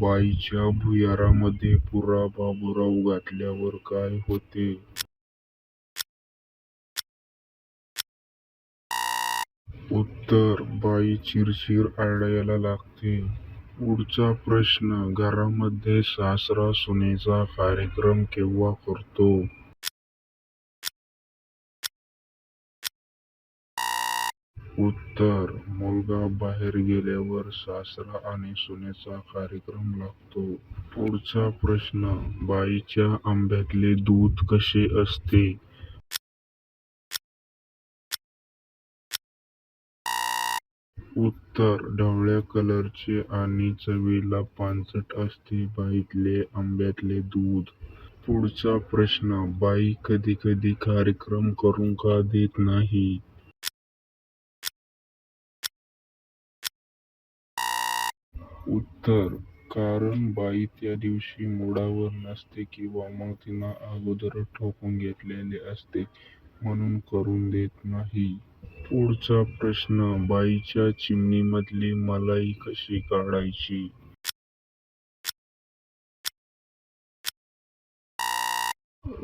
बाईच्या भुयारामध्ये पुरा बाबूराव घातल्यावर काय होते? उत्तर: बाई चिरचिर आरडायला लागते. पुढचा प्रश्न: घरामध्ये सासरा सुनेचा कार्यक्रम केव्हा करतो? उत्तर: मुलगा बाहेर गेल्यावर सासरा आणि सुनेचा कार्यक्रम लागतो. पुढचा प्रश्न: बाईच्या आंब्यातले दूध कसे असते? उत्तर: ढवळ्या कलरचे आणि चवीला पांचट असते बाईतले आंब्यातले दूध. पुढचा प्रश्न: बाई कधी कधी कार्यक्रम करू का देत नाही? उत्तर: कारण बाई त्या दिवशी मूडावर नसते किंवा मग तिनं अगोदरच ठोकून घेतलेले असते म्हणून करून देत नाही. पुढचा प्रश्न: बाईच्या चिमणीमधली मलाई कशी काढायची?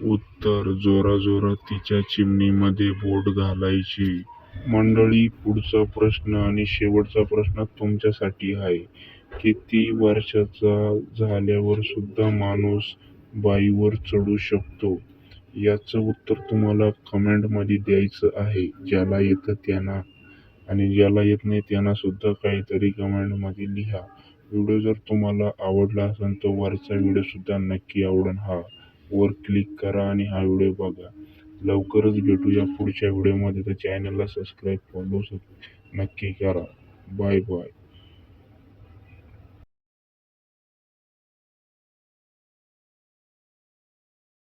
उत्तर: जोराजोरात तिच्या चिमणीमध्ये बोट घालायची. मंडळी, पुढचा प्रश्न आणि शेवटचा प्रश्न तुमच्यासाठी आहे. किती वर्षाचा झाल्यावर सुद्धा माणूस बाईवर चढू शकतो? याचं उत्तर तुम्हाला कमेंटमध्ये द्यायचं आहे. ज्याला येतं त्यानं, आणि ज्याला येत नाही त्यांना सुद्धा काहीतरी कमेंटमध्ये लिहा. व्हिडिओ जर तुम्हाला आवडला असेल तर वरचा व्हिडिओ सुद्धा नक्की आवडेल. वर क्लिक करा आणि हा व्हिडिओ बघा. लवकरच भेटूया पुढच्या व्हिडिओमध्ये. तर चॅनलला सबस्क्राईब फॉलो नक्की करा. Bye bye.